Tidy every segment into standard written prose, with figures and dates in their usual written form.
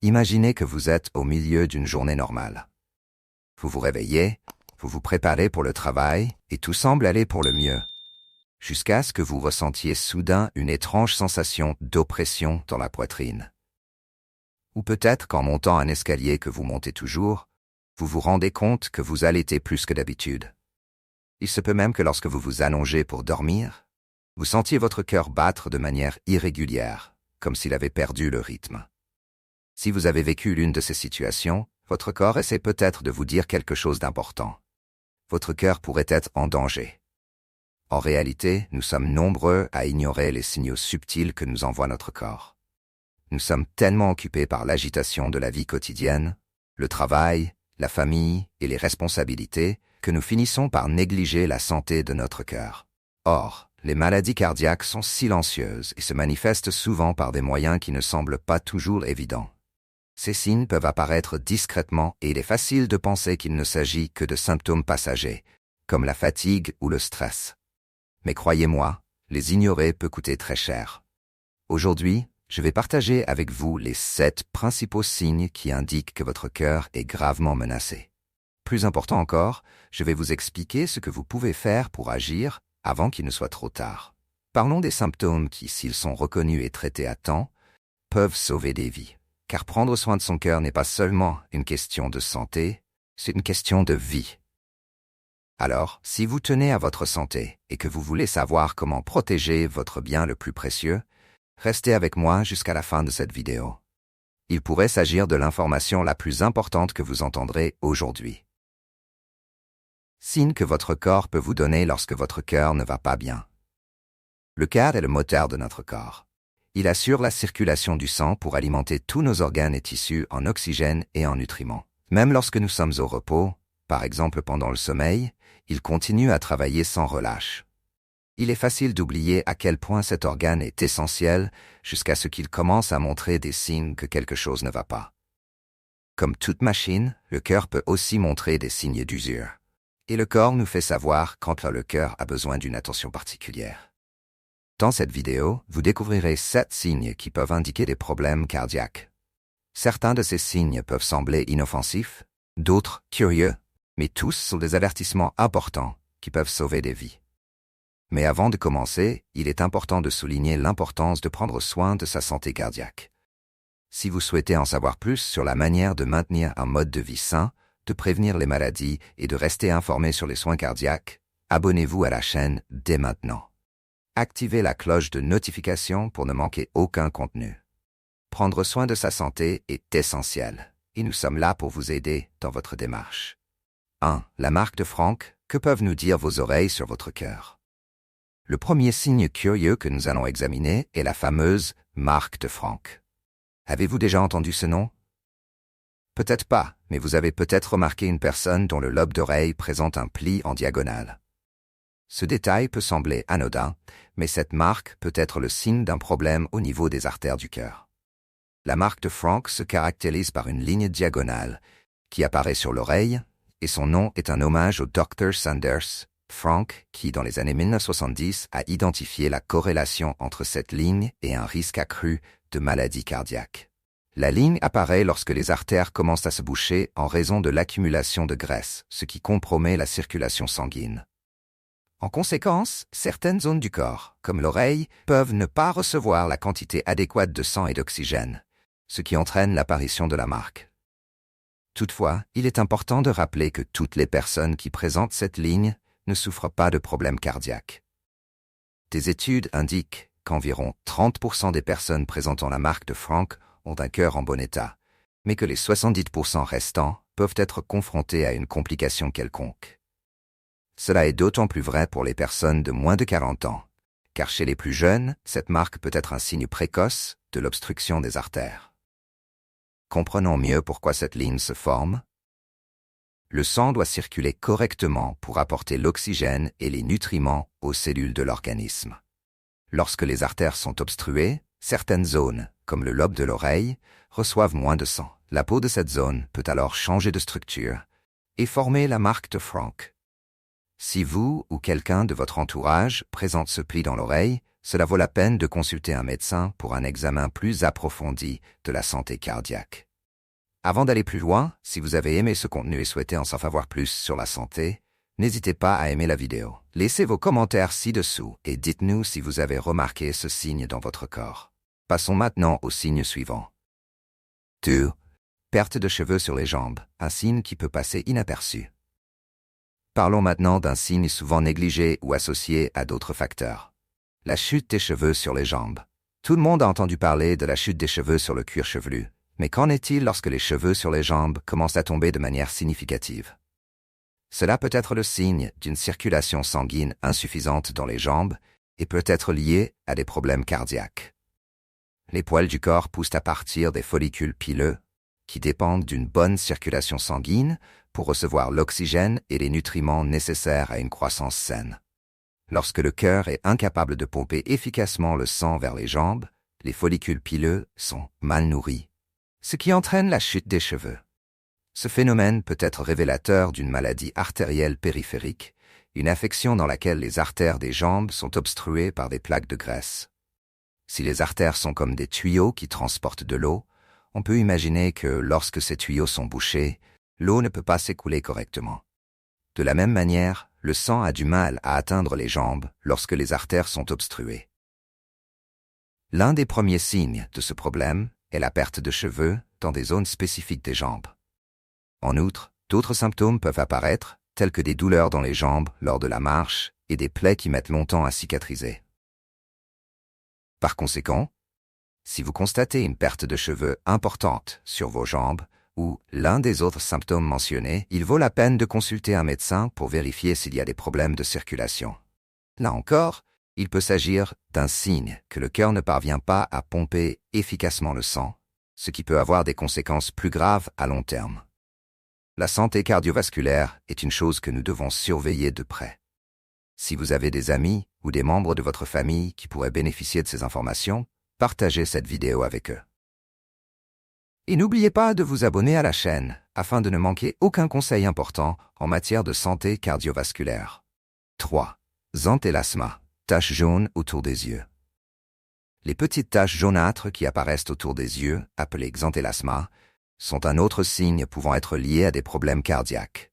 Imaginez que vous êtes au milieu d'une journée normale. Vous vous réveillez, vous vous préparez pour le travail et tout semble aller pour le mieux. Jusqu'à ce que vous ressentiez soudain une étrange sensation d'oppression dans la poitrine. Ou peut-être qu'en montant un escalier que vous montez toujours, vous vous rendez compte que vous allaitez plus que d'habitude. Il se peut même que lorsque vous vous allongez pour dormir, vous sentiez votre cœur battre de manière irrégulière, comme s'il avait perdu le rythme. Si vous avez vécu l'une de ces situations, votre corps essaie peut-être de vous dire quelque chose d'important. Votre cœur pourrait être en danger. En réalité, nous sommes nombreux à ignorer les signaux subtils que nous envoie notre corps. Nous sommes tellement occupés par l'agitation de la vie quotidienne, le travail, la famille et les responsabilités que nous finissons par négliger la santé de notre cœur. Or, les maladies cardiaques sont silencieuses et se manifestent souvent par des moyens qui ne semblent pas toujours évidents. Ces signes peuvent apparaître discrètement et il est facile de penser qu'il ne s'agit que de symptômes passagers, comme la fatigue ou le stress. Mais croyez-moi, les ignorer peut coûter très cher. Aujourd'hui, je vais partager avec vous les 7 principaux signes qui indiquent que votre cœur est gravement menacé. Plus important encore, je vais vous expliquer ce que vous pouvez faire pour agir avant qu'il ne soit trop tard. Parlons des symptômes qui, s'ils sont reconnus et traités à temps, peuvent sauver des vies. Car prendre soin de son cœur n'est pas seulement une question de santé, c'est une question de vie. Alors, si vous tenez à votre santé et que vous voulez savoir comment protéger votre bien le plus précieux, restez avec moi jusqu'à la fin de cette vidéo. Il pourrait s'agir de l'information la plus importante que vous entendrez aujourd'hui. Signe que votre corps peut vous donner lorsque votre cœur ne va pas bien. Le cœur est le moteur de notre corps. Il assure la circulation du sang pour alimenter tous nos organes et tissus en oxygène et en nutriments. Même lorsque nous sommes au repos, par exemple pendant le sommeil, il continue à travailler sans relâche. Il est facile d'oublier à quel point cet organe est essentiel jusqu'à ce qu'il commence à montrer des signes que quelque chose ne va pas. Comme toute machine, le cœur peut aussi montrer des signes d'usure. Et le corps nous fait savoir quand le cœur a besoin d'une attention particulière. Dans cette vidéo, vous découvrirez 7 signes qui peuvent indiquer des problèmes cardiaques. Certains de ces signes peuvent sembler inoffensifs, d'autres curieux, mais tous sont des avertissements importants qui peuvent sauver des vies. Mais avant de commencer, il est important de souligner l'importance de prendre soin de sa santé cardiaque. Si vous souhaitez en savoir plus sur la manière de maintenir un mode de vie sain, de prévenir les maladies et de rester informé sur les soins cardiaques, abonnez-vous à la chaîne dès maintenant. Activez la cloche de notification pour ne manquer aucun contenu. Prendre soin de sa santé est essentiel et nous sommes là pour vous aider dans votre démarche. 1. La marque de Franck, que peuvent nous dire vos oreilles sur votre cœur? Le premier signe curieux que nous allons examiner est la fameuse marque de Franck. Avez-vous déjà entendu ce nom? Peut-être pas, mais vous avez peut-être remarqué une personne dont le lobe d'oreille présente un pli en diagonale. Ce détail peut sembler anodin, mais cette marque peut être le signe d'un problème au niveau des artères du cœur. La marque de Franck se caractérise par une ligne diagonale qui apparaît sur l'oreille, et son nom est un hommage au Dr. Sanders Franck qui, dans les années 1970, a identifié la corrélation entre cette ligne et un risque accru de maladie cardiaque. La ligne apparaît lorsque les artères commencent à se boucher en raison de l'accumulation de graisse, ce qui compromet la circulation sanguine. En conséquence, certaines zones du corps, comme l'oreille, peuvent ne pas recevoir la quantité adéquate de sang et d'oxygène, ce qui entraîne l'apparition de la marque. Toutefois, il est important de rappeler que toutes les personnes qui présentent cette ligne ne souffrent pas de problèmes cardiaques. Des études indiquent qu'environ 30% des personnes présentant la marque de Franck ont un cœur en bon état, mais que les 70% restants peuvent être confrontés à une complication quelconque. Cela est d'autant plus vrai pour les personnes de moins de 40 ans, car chez les plus jeunes, cette marque peut être un signe précoce de l'obstruction des artères. Comprenons mieux pourquoi cette ligne se forme. Le sang doit circuler correctement pour apporter l'oxygène et les nutriments aux cellules de l'organisme. Lorsque les artères sont obstruées, certaines zones, comme le lobe de l'oreille, reçoivent moins de sang. La peau de cette zone peut alors changer de structure et former la marque de Franck. Si vous ou quelqu'un de votre entourage présente ce pli dans l'oreille, cela vaut la peine de consulter un médecin pour un examen plus approfondi de la santé cardiaque. Avant d'aller plus loin, si vous avez aimé ce contenu et souhaitez en savoir plus sur la santé, n'hésitez pas à aimer la vidéo. Laissez vos commentaires ci-dessous et dites-nous si vous avez remarqué ce signe dans votre corps. Passons maintenant au signe suivant. 2. Perte de cheveux sur les jambes, un signe qui peut passer inaperçu. Parlons maintenant d'un signe souvent négligé ou associé à d'autres facteurs. La chute des cheveux sur les jambes. Tout le monde a entendu parler de la chute des cheveux sur le cuir chevelu, mais qu'en est-il lorsque les cheveux sur les jambes commencent à tomber de manière significative? Cela peut être le signe d'une circulation sanguine insuffisante dans les jambes et peut être lié à des problèmes cardiaques. Les poils du corps poussent à partir des follicules pileux, qui dépendent d'une bonne circulation sanguine pour recevoir l'oxygène et les nutriments nécessaires à une croissance saine. Lorsque le cœur est incapable de pomper efficacement le sang vers les jambes, les follicules pileux sont mal nourris, ce qui entraîne la chute des cheveux. Ce phénomène peut être révélateur d'une maladie artérielle périphérique, une affection dans laquelle les artères des jambes sont obstruées par des plaques de graisse. Si les artères sont comme des tuyaux qui transportent de l'eau, on peut imaginer que lorsque ces tuyaux sont bouchés, l'eau ne peut pas s'écouler correctement. De la même manière, le sang a du mal à atteindre les jambes lorsque les artères sont obstruées. L'un des premiers signes de ce problème est la perte de cheveux dans des zones spécifiques des jambes. En outre, d'autres symptômes peuvent apparaître, tels que des douleurs dans les jambes lors de la marche et des plaies qui mettent longtemps à cicatriser. Par conséquent, si vous constatez une perte de cheveux importante sur vos jambes ou l'un des autres symptômes mentionnés, il vaut la peine de consulter un médecin pour vérifier s'il y a des problèmes de circulation. Là encore, il peut s'agir d'un signe que le cœur ne parvient pas à pomper efficacement le sang, ce qui peut avoir des conséquences plus graves à long terme. La santé cardiovasculaire est une chose que nous devons surveiller de près. Si vous avez des amis ou des membres de votre famille qui pourraient bénéficier de ces informations, partagez cette vidéo avec eux. Et n'oubliez pas de vous abonner à la chaîne afin de ne manquer aucun conseil important en matière de santé cardiovasculaire. 3. Xanthelasma, taches jaunes autour des yeux. Les petites taches jaunâtres qui apparaissent autour des yeux, appelées xanthelasma, sont un autre signe pouvant être lié à des problèmes cardiaques.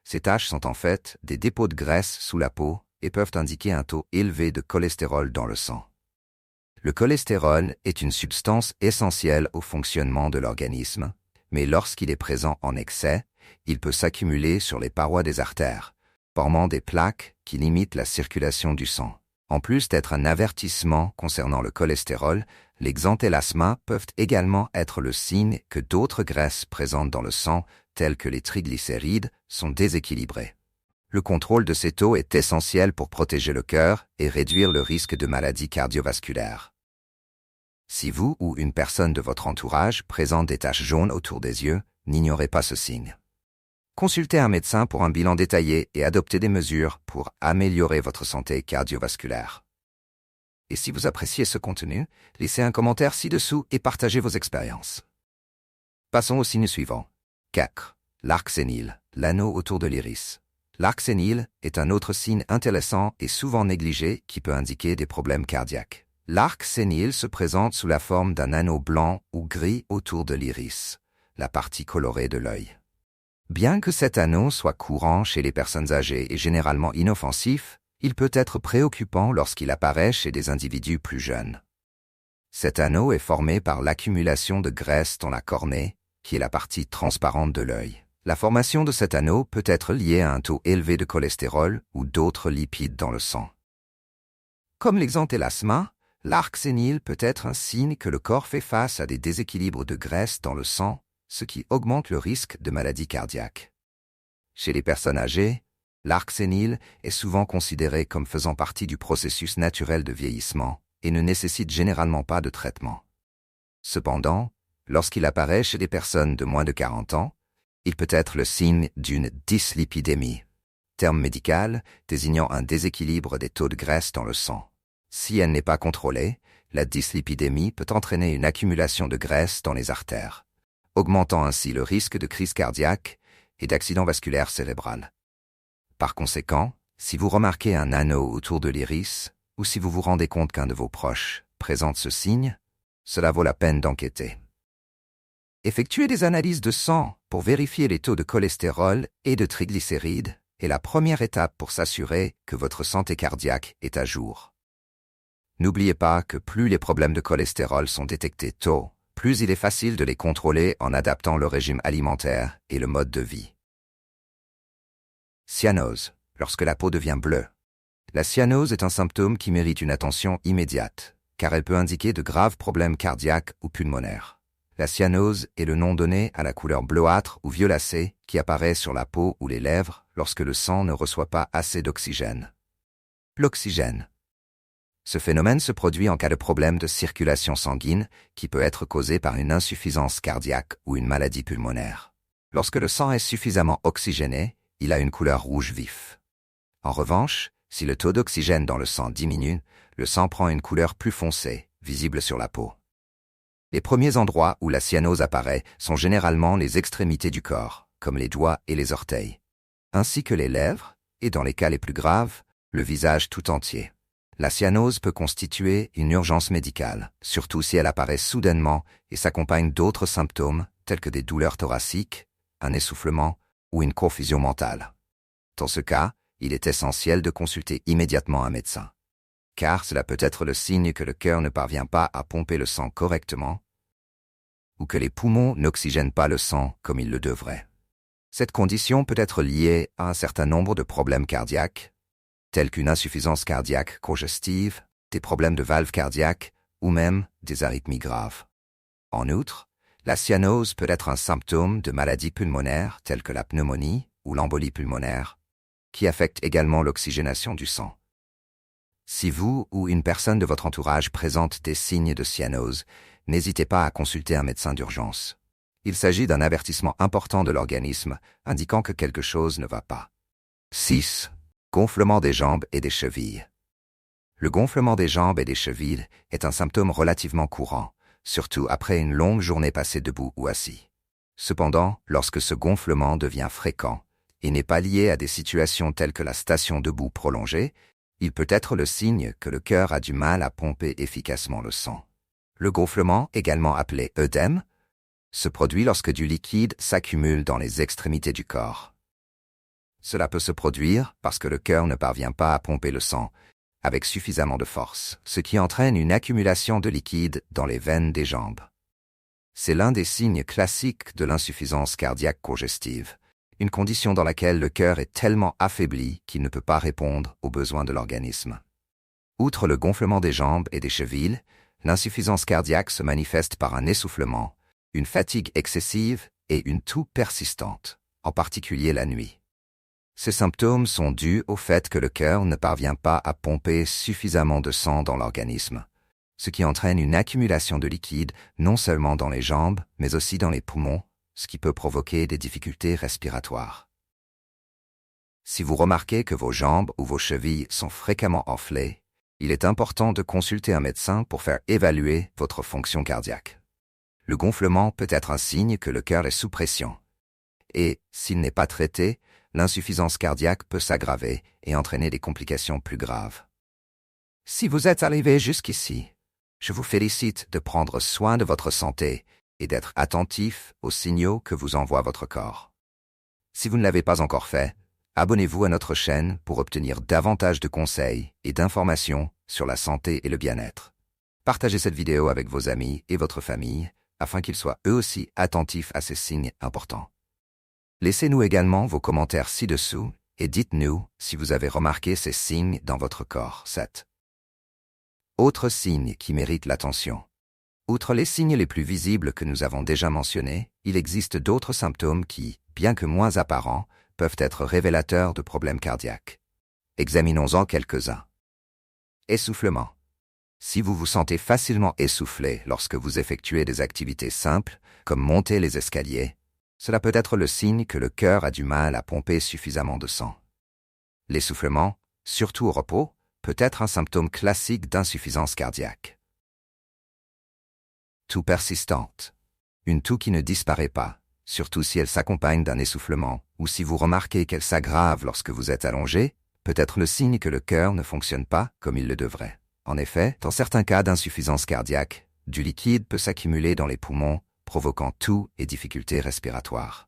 Ces taches sont en fait des dépôts de graisse sous la peau et peuvent indiquer un taux élevé de cholestérol dans le sang. Le cholestérol est une substance essentielle au fonctionnement de l'organisme, mais lorsqu'il est présent en excès, il peut s'accumuler sur les parois des artères, formant des plaques qui limitent la circulation du sang. En plus d'être un avertissement concernant le cholestérol, les xanthelasmas peuvent également être le signe que d'autres graisses présentes dans le sang, telles que les triglycérides, sont déséquilibrées. Le contrôle de ces taux est essentiel pour protéger le cœur et réduire le risque de maladies cardiovasculaires. Si vous ou une personne de votre entourage présente des taches jaunes autour des yeux, n'ignorez pas ce signe. Consultez un médecin pour un bilan détaillé et adoptez des mesures pour améliorer votre santé cardiovasculaire. Et si vous appréciez ce contenu, laissez un commentaire ci-dessous et partagez vos expériences. Passons au signe suivant. 4. L'arc sénile, l'anneau autour de l'iris. L'arc sénile est un autre signe intéressant et souvent négligé qui peut indiquer des problèmes cardiaques. L'arc sénile se présente sous la forme d'un anneau blanc ou gris autour de l'iris, la partie colorée de l'œil. Bien que cet anneau soit courant chez les personnes âgées et généralement inoffensif, il peut être préoccupant lorsqu'il apparaît chez des individus plus jeunes. Cet anneau est formé par l'accumulation de graisse dans la cornée, qui est la partie transparente de l'œil. La formation de cet anneau peut être liée à un taux élevé de cholestérol ou d'autres lipides dans le sang. Comme l'exanthelasma, l'arc sénile peut être un signe que le corps fait face à des déséquilibres de graisse dans le sang, ce qui augmente le risque de maladies cardiaques. Chez les personnes âgées, l'arc sénile est souvent considéré comme faisant partie du processus naturel de vieillissement et ne nécessite généralement pas de traitement. Cependant, lorsqu'il apparaît chez des personnes de moins de 40 ans, il peut être le signe d'une dyslipidémie, terme médical désignant un déséquilibre des taux de graisse dans le sang. Si elle n'est pas contrôlée, la dyslipidémie peut entraîner une accumulation de graisse dans les artères, augmentant ainsi le risque de crise cardiaque et d'accident vasculaire cérébral. Par conséquent, si vous remarquez un anneau autour de l'iris ou si vous vous rendez compte qu'un de vos proches présente ce signe, cela vaut la peine d'enquêter. Effectuer des analyses de sang pour vérifier les taux de cholestérol et de triglycérides est la première étape pour s'assurer que votre santé cardiaque est à jour. N'oubliez pas que plus les problèmes de cholestérol sont détectés tôt, plus il est facile de les contrôler en adaptant le régime alimentaire et le mode de vie. Cyanose, lorsque la peau devient bleue. La cyanose est un symptôme qui mérite une attention immédiate, car elle peut indiquer de graves problèmes cardiaques ou pulmonaires. La cyanose est le nom donné à la couleur bleuâtre ou violacée qui apparaît sur la peau ou les lèvres lorsque le sang ne reçoit pas assez d'oxygène. L'oxygène. Ce phénomène se produit en cas de problème de circulation sanguine qui peut être causé par une insuffisance cardiaque ou une maladie pulmonaire. Lorsque le sang est suffisamment oxygéné, il a une couleur rouge vif. En revanche, si le taux d'oxygène dans le sang diminue, le sang prend une couleur plus foncée, visible sur la peau. Les premiers endroits où la cyanose apparaît sont généralement les extrémités du corps, comme les doigts et les orteils, ainsi que les lèvres, et dans les cas les plus graves, le visage tout entier. La cyanose peut constituer une urgence médicale, surtout si elle apparaît soudainement et s'accompagne d'autres symptômes tels que des douleurs thoraciques, un essoufflement ou une confusion mentale. Dans ce cas, il est essentiel de consulter immédiatement un médecin, car cela peut être le signe que le cœur ne parvient pas à pomper le sang correctement ou que les poumons n'oxygènent pas le sang comme ils le devraient. Cette condition peut être liée à un certain nombre de problèmes cardiaques, tels qu'une insuffisance cardiaque congestive, des problèmes de valve cardiaque ou même des arythmies graves. En outre, la cyanose peut être un symptôme de maladies pulmonaires telles que la pneumonie ou l'embolie pulmonaire, qui affectent également l'oxygénation du sang. Si vous ou une personne de votre entourage présente des signes de cyanose, n'hésitez pas à consulter un médecin d'urgence. Il s'agit d'un avertissement important de l'organisme indiquant que quelque chose ne va pas. 6. Gonflement des jambes et des chevilles. Le gonflement des jambes et des chevilles est un symptôme relativement courant, surtout après une longue journée passée debout ou assis. Cependant, lorsque ce gonflement devient fréquent et n'est pas lié à des situations telles que la station debout prolongée, il peut être le signe que le cœur a du mal à pomper efficacement le sang. Le gonflement, également appelé œdème, se produit lorsque du liquide s'accumule dans les extrémités du corps. Cela peut se produire parce que le cœur ne parvient pas à pomper le sang avec suffisamment de force, ce qui entraîne une accumulation de liquide dans les veines des jambes. C'est l'un des signes classiques de l'insuffisance cardiaque congestive, une condition dans laquelle le cœur est tellement affaibli qu'il ne peut pas répondre aux besoins de l'organisme. Outre le gonflement des jambes et des chevilles, l'insuffisance cardiaque se manifeste par un essoufflement, une fatigue excessive et une toux persistante, en particulier la nuit. Ces symptômes sont dus au fait que le cœur ne parvient pas à pomper suffisamment de sang dans l'organisme, ce qui entraîne une accumulation de liquide non seulement dans les jambes, mais aussi dans les poumons, ce qui peut provoquer des difficultés respiratoires. Si vous remarquez que vos jambes ou vos chevilles sont fréquemment enflées, il est important de consulter un médecin pour faire évaluer votre fonction cardiaque. Le gonflement peut être un signe que le cœur est sous pression. Et, s'il n'est pas traité, l'insuffisance cardiaque peut s'aggraver et entraîner des complications plus graves. Si vous êtes arrivé jusqu'ici, je vous félicite de prendre soin de votre santé et d'être attentif aux signaux que vous envoie votre corps. Si vous ne l'avez pas encore fait, abonnez-vous à notre chaîne pour obtenir davantage de conseils et d'informations sur la santé et le bien-être. Partagez cette vidéo avec vos amis et votre famille afin qu'ils soient eux aussi attentifs à ces signes importants. Laissez-nous également vos commentaires ci-dessous et dites-nous si vous avez remarqué ces signes dans votre corps. 7. Autres signes qui méritent l'attention. Outre les signes les plus visibles que nous avons déjà mentionnés, il existe d'autres symptômes qui, bien que moins apparents, peuvent être révélateurs de problèmes cardiaques. Examinons-en quelques-uns. Essoufflement. Si vous vous sentez facilement essoufflé lorsque vous effectuez des activités simples, comme monter les escaliers, cela peut être le signe que le cœur a du mal à pomper suffisamment de sang. L'essoufflement, surtout au repos, peut être un symptôme classique d'insuffisance cardiaque. Toux persistante. Une toux qui ne disparaît pas, surtout si elle s'accompagne d'un essoufflement, ou si vous remarquez qu'elle s'aggrave lorsque vous êtes allongé, peut être le signe que le cœur ne fonctionne pas comme il le devrait. En effet, dans certains cas d'insuffisance cardiaque, du liquide peut s'accumuler dans les poumons provoquant toux et difficultés respiratoires.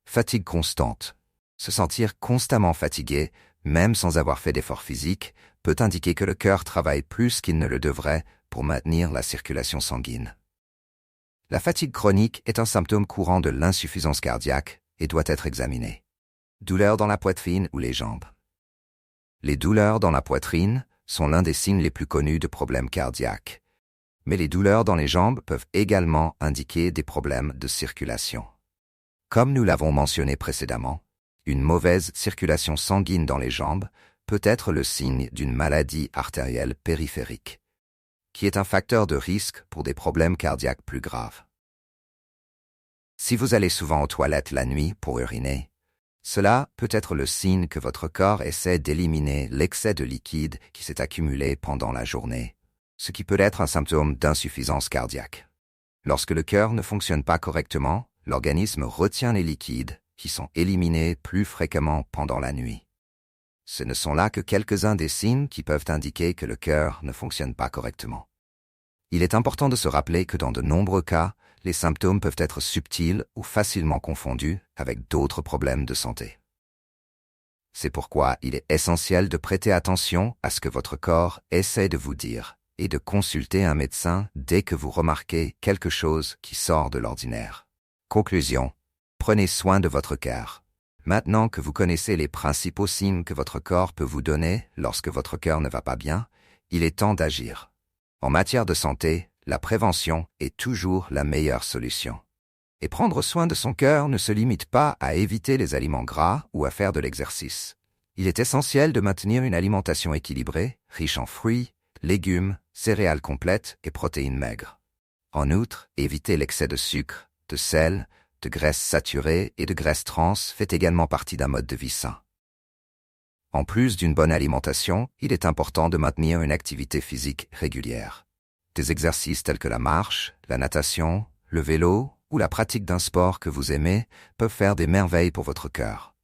Fatigue constante. Se sentir constamment fatigué, même sans avoir fait d'efforts physiques, peut indiquer que le cœur travaille plus qu'il ne le devrait pour maintenir la circulation sanguine. La fatigue chronique est un symptôme courant de l'insuffisance cardiaque et doit être examiné. Douleurs dans la poitrine ou les jambes. Les douleurs dans la poitrine sont l'un des signes les plus connus de problèmes cardiaques, mais les douleurs dans les jambes peuvent également indiquer des problèmes de circulation. Comme nous l'avons mentionné précédemment, une mauvaise circulation sanguine dans les jambes peut être le signe d'une maladie artérielle périphérique, qui est un facteur de risque pour des problèmes cardiaques plus graves. Si vous allez souvent aux toilettes la nuit pour uriner, cela peut être le signe que votre corps essaie d'éliminer l'excès de liquide qui s'est accumulé pendant la journée, ce qui peut être un symptôme d'insuffisance cardiaque. Lorsque le cœur ne fonctionne pas correctement, l'organisme retient les liquides qui sont éliminés plus fréquemment pendant la nuit. Ce ne sont là que quelques-uns des signes qui peuvent indiquer que le cœur ne fonctionne pas correctement. Il est important de se rappeler que dans de nombreux cas, les symptômes peuvent être subtils ou facilement confondus avec d'autres problèmes de santé. C'est pourquoi il est essentiel de prêter attention à ce que votre corps essaie de vous dire et de consulter un médecin dès que vous remarquez quelque chose qui sort de l'ordinaire. Conclusion. Prenez soin de votre cœur. Maintenant que vous connaissez les principaux signes que votre corps peut vous donner lorsque votre cœur ne va pas bien, il est temps d'agir. En matière de santé, la prévention est toujours la meilleure solution. Et prendre soin de son cœur ne se limite pas à éviter les aliments gras ou à faire de l'exercice. Il est essentiel de maintenir une alimentation équilibrée, riche en fruits, légumes, céréales complètes et protéines maigres. En outre, éviter l'excès de sucre, de sel, de graisses saturées et de graisses trans fait également partie d'un mode de vie sain. En plus d'une bonne alimentation, il est important de maintenir une activité physique régulière. Des exercices tels que la marche, la natation, le vélo ou la pratique d'un sport que vous aimez peuvent faire des merveilles pour votre cœur.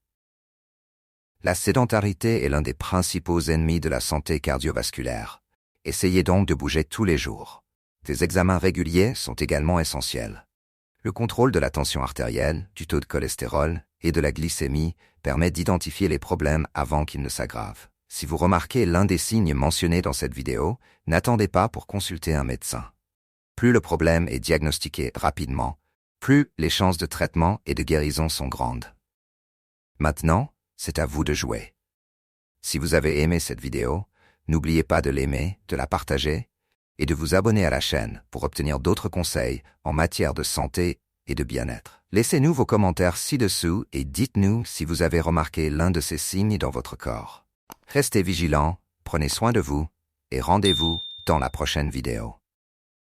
La sédentarité est l'un des principaux ennemis de la santé cardiovasculaire. Essayez donc de bouger tous les jours. Des examens réguliers sont également essentiels. Le contrôle de la tension artérielle, du taux de cholestérol et de la glycémie permet d'identifier les problèmes avant qu'ils ne s'aggravent. Si vous remarquez l'un des signes mentionnés dans cette vidéo, n'attendez pas pour consulter un médecin. Plus le problème est diagnostiqué rapidement, plus les chances de traitement et de guérison sont grandes. Maintenant, c'est à vous de jouer. Si vous avez aimé cette vidéo, n'oubliez pas de l'aimer, de la partager et de vous abonner à la chaîne pour obtenir d'autres conseils en matière de santé et de bien-être. Laissez-nous vos commentaires ci-dessous et dites-nous si vous avez remarqué l'un de ces signes dans votre corps. Restez vigilants, prenez soin de vous et rendez-vous dans la prochaine vidéo.